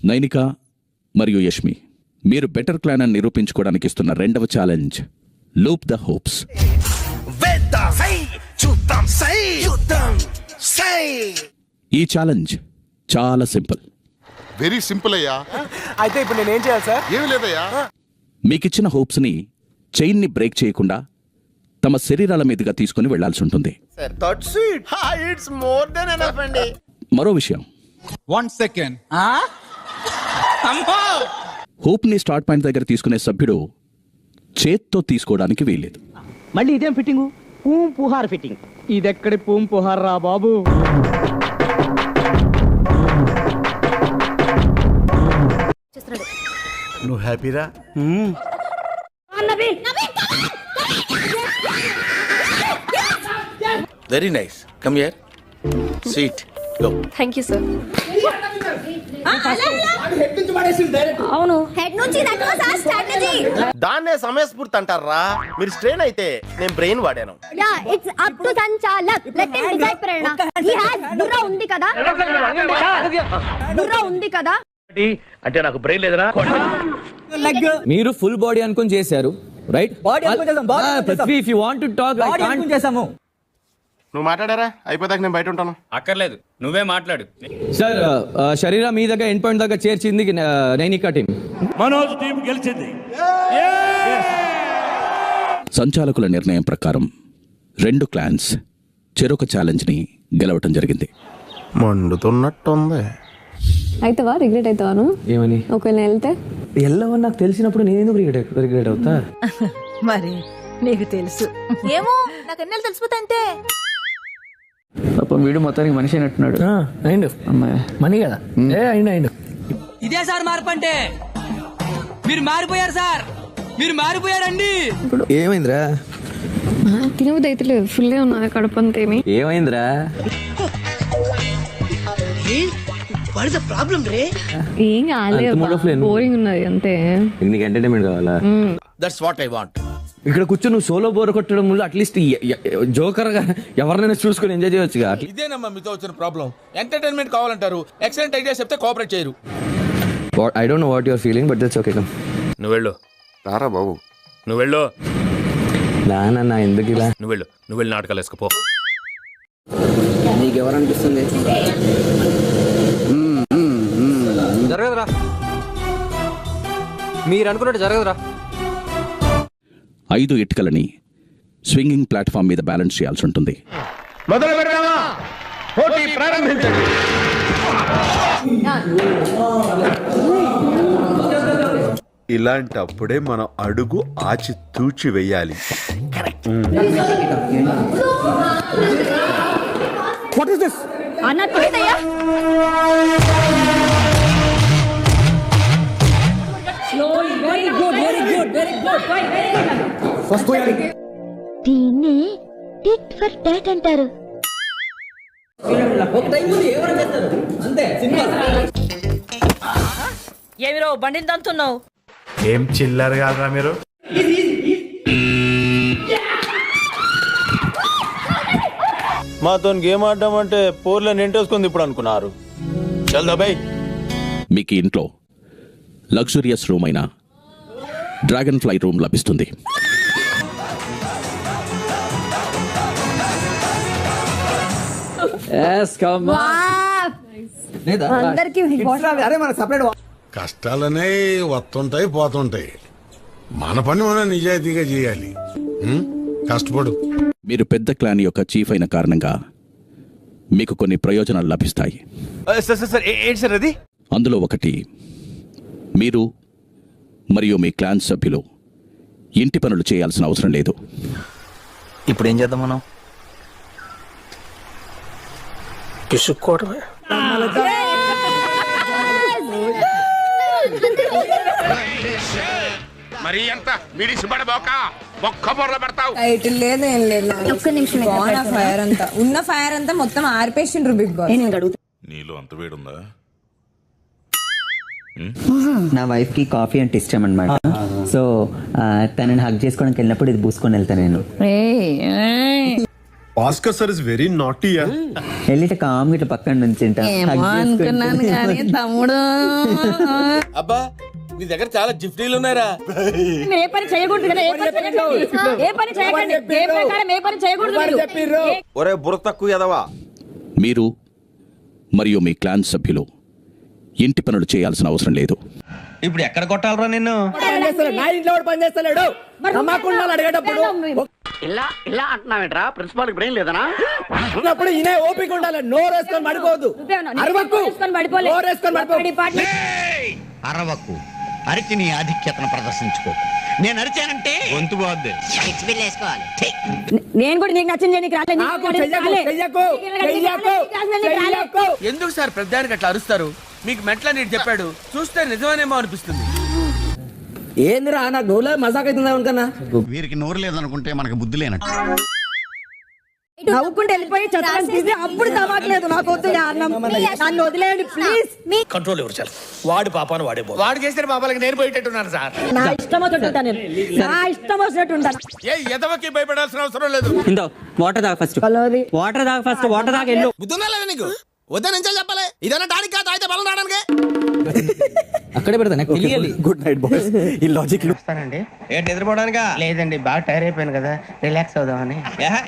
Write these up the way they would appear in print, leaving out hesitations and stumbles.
నైనిక మరియు యష్మి, మీరు better clan అని నిరూపించుకోవడానికి ఇస్తున్న రెండవ ఛాలెంజ్ లూప్ ద హోప్స్. ఈ ఛాలెంజ్ చాలా సింపుల్. వెరీ సింపుల్ అయ్యా. అయితే ఇప్పుడు నేనేం చేయాలి సార్? ఏమి లేదయ్యా. మీకిచ్చిన హోప్స్ ని చైన్ ని బ్రేక్ చేయకుండా తమ శరీరాల మీదుగా తీసుకుని వెళ్లాల్సి ఉంటుంది. మరో విషయం, 1 second. హోప్ ని స్టార్ట్ పాయింట్ దగ్గర తీసుకునే సభ్యుడు చేత్తో తీసుకోవడానికి వీల్లేదు. మళ్ళీ ఇదేం ఫిట్టింగు? పూం పుహార్ ఫిట్టింగ్. ఇదెక్కడి పూం పుహార్ రా బాబు. నువ్వు హ్యాపీరా? Very nice. Come here. Sit. Go. Thank you sir. అవును, హెడ్ నుంచి స్ట్రాటజీ. దాన్నే సమయస్ఫూర్తి అంటారా? మీరు స్ట్రెయిన్ అయితే నేను బ్రెయిన్ వాడాను. యా, ఇట్స్ అప్ టు సంచాలక్. Let him decide Prerana. He has బుర్ర ఉంది కదా? బుర్ర ఉంది కదా? అంటే నాకు బ్రెయిన్ లేదరా? మీరు ఫుల్ బాడీ అనుకుని చేశారు, right? Prithvi, if you want to talk, I can't. చేసాము. నువ్వు మాట్లాడారా? అయిపోతాక నేను బయట ఉంటాను. అక్కర్లేదు, నువ్వే మాట్లాడు. సార్, శరీరం మీ దగ్గర ఎండ్ పాయింట్ దగ్గర చేర్చింది నైనికా టీం. మనోజ్ టీం గెలిచింది. సంచాలకుల నిర్ణయం ప్రకారం 2 క్లాన్స్ చెరొక ఛాలెంజ్ ని గెలవటం జరిగింది. మండుతున్నట్టుంది. అయితవా? రిగ్రెట్ అవుతావాను? ఏమని? ఒకవేళ వెళ్తే వెళ్ళవని నాకు తెలిసినప్పుడు నేను ఎందుకు రిగ్రెట్ అవుతా? మరి నీకు తెలుసు. ఏమో, నాకు ఎన్నెలు తెలిసిపోతా అంతే. పాపం వీడు మొత్తానికి మనిషి అయినట్టున్నాడు. అయిండు మనీ కదా. అయిండు. ఇదే సార్ మార్పు అంటే. మీరు మారిపోయారు సార్, మీరు మారిపోయారండి. ఏమైందిరా? తినబుద్ధి అయితే లేదు, ఫుల్లే ఉన్నది కడుపు అంతేమి. ఏమైందిరా? ఏం కాలేదు, బోరింగ్ ఉన్నది అంతే. నీకు ఎంటర్టైన్మెంట్ కావాలా? That's what I want. ఇక్కడ కూర్చొని నువ్వు సోలో బోర్ కొట్టడం వల్ల అట్లీస్ట్ జోకర్ గా ఎవరినైనా చూసుకొని ఎంజాయ్ చేయొచ్చుగా. ఇదేనమ్మా మీతో వచ్చిన ప్రాబ్లం. ఎంటర్టైన్మెంట్ కావాలంటారు, ఎక్సలెంట్ ఐడియా చెప్తే కోఆపరేట్ చేయరు. I don't know what your feeling, but that's okay. Come, నువ్వు వెళ్ళు. రారా బాబు. నువ్వు వెళ్ళు. నా ఎందుకు ఇలా? నువ్వు వెళ్ళి నాటకాలు వేసుకుపో. నీకు ఎవరనిపిస్తుంది? జరగదురా, మీరు అనుకున్నట్టు జరగదురా. 5 ఇటుకలని స్వింగింగ్ ప్లాట్ఫామ్ మీద బ్యాలెన్స్ చేయాల్సి ఉంటుంది. మొదలు పెడదామా? పోటీ ప్రారంభించండి. ఇలాంటప్పుడే మనం అడుగు ఆచి తూచి వెయ్యాలి. What is this? అన్నట్టు దీన్ని టిట్ ఫర్ టాట్ అంటారు. ఏమిరో బండిని తంతున్నావు? ఏం చిల్లర కాదురా మీరు? మాతో గేమ్ ఆడడం అంటే పోర్లో నింటేసుకుంది ఇప్పుడు అనుకున్నారు. చల్ దబాయ్. మీకు ఇంట్లో లగ్జూరియస్ రూమ్ అయిన డ్రాగన్ ఫ్లై రూమ్ లభిస్తుంది. కష్టాలనే వస్తుంటాయి పోతుంటాయి. మన పని మనం నిజాయితీగా చేయాలి. కష్టపడు. మీరు పెద్ద క్లాన్ యొక్క చీఫ్ అయిన కారణంగా మీకు కొన్ని ప్రయోజనాలు లభిస్తాయి. ఏంటి సార్ అది? అందులో ఒకటి, మీరు మరియు మీ క్లాన్ సభ్యులు ఇంటి పనులు చేయాల్సిన అవసరం లేదు. ఇప్పుడు ఏం చేద్దాం మనం? పిసుక్కోవడమే. మరి ఎంత మీడిసి పడబోక ఒక్క బొర్ర పెడతావు. టైటిల్ లేదు, ఏం లేదు. ఒక్క నిమిషం. ఫైర్ అంతా ఉన్న ఫైర్ అంతా మొత్తం ఆర్పేసిండ్రు బిగ్ బాస్. నీలో అంత వేడుందా? నా వైఫ్ కి కాఫీ అంటే ఇష్టం అనమాట. సో తనని హగ్ చేసుకోవడానికి వెళ్ళినప్పుడు ఇది పూసుకొని వెళ్తా నేను. Bhaskar sir is very naughty. వెళ్ళి కామ్ ఇట్లా పక్కన నుంచి అనుకున్నాను కానీ తమ్ముడు అబ్బా నీ దగ్గర చాలా జిఫ్టీలు ఉన్నారా? మీరు ఏ పని చేయకూడదు కదా, ఏ పని చేయకండి. ఏ పని చేయకండి, ఏ ప్రకారం ఏ పని చేయకూడదు మీరు. ఒరే బుర్ర తక్కువ ఎదవా. మీరు మరియు మీ క్లాన్ సభ్యులు ఇంటి పనులు చేయాల్సిన అవసరం లేదు. ఇప్పుడు ఎక్కడ కొట్టాలరా నిన్ను? నా ఇంట్లో పని చేస్తలేడు అడిగేటప్పుడు ఇలా అంటున్నావేంట్రా? Principal brain లేదనా? అప్పుడు ఈయన ఓపిక ఉండాలి. నోరు వేసుకొని పడిపోవద్దు. అరవకు. నోరు వేసుకొని పడిపో. అరవకు, అరికి నీ ఆధిక్యతను ప్రదర్శించుకో. నేను అరిచానంటే గొంతు బాద్దే. నేను కూడా నీకు నచ్చింది నీకు రాలేదు. ఎందుకు సార్ పెద్దానికి అట్లా అరుస్తారు? మీకు మెట్ల నీటి చెప్పాడు, చూస్తే నిజమేనేమో అనిపిస్తుంది. ఏందిరా నాకు నోరులో మజాక్ అవుతుందా అనుకన్నా. వీరికి నోరు లేదనుకుంటే మనకు బుద్ధి లేనట్టు. నవ్వుకుంటూ వెళ్ళిపోయి చదవడం తీసి అప్పుడు తవ్వట్లేదు. నాకు వద్దు ఈ అన్నం. నన్ను వదిలేయండి ప్లీజ్. కంట్రోల్ ఎవరు చాలు. వాడి పాపాను వాడే వాడు చేసిన పాపాలకి నేను పోయేటట్టున్నాను సార్. నా ఇష్టం వచ్చినట్టు ఉంటాను నేను. నా ఇష్టం వచ్చినట్టు ఉంటాను. ఏ ఎదవకి భయపడాల్సిన అవసరం లేదు. వాటర్ తాగ ఫస్ట్. కలవది. వాటర్ తాగ ఫస్ట్. వాటర్ తాగ ఎల్లు. బుద్ధుందా లేదా నీకు? వద్దని నుంచి చెప్పాలి. ఇదన్నా టానిక్ కాదు, అయితే బలం రావడానికి. అక్కడే పెడతా నాకు తెలియాలి. Good night boys. ఈ లాజిక్ వస్తానండి. ఏంటి నిద్రపోవడానికా? లేదండి, బాగా టైర్ అయిపోయాను కదా, రిలాక్స్ అవుదామని.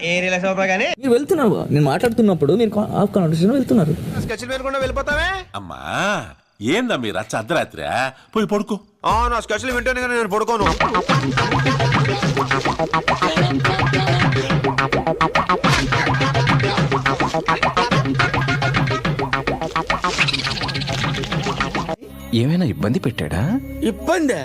ఏ రిలాక్స్ అవుతా కానీ మీరు వెళ్తున్నారు, నేను మాట్లాడుతున్నప్పుడు మీరు ఆఫ్ కాన్వర్సేషన్ వెళ్తున్నారు. స్కెచ్లు వేయకుండా వెళ్ళిపోతావే. అమ్మా ఏందా మీరు రచ్చ అర్ధరాత్రి పోయి పడుకో. నా స్కెచ్లు వింటేనే కానీ నేను పడుకోను. ఏమైనా ఇబ్బంది పెట్టాడా? ఇబ్బంది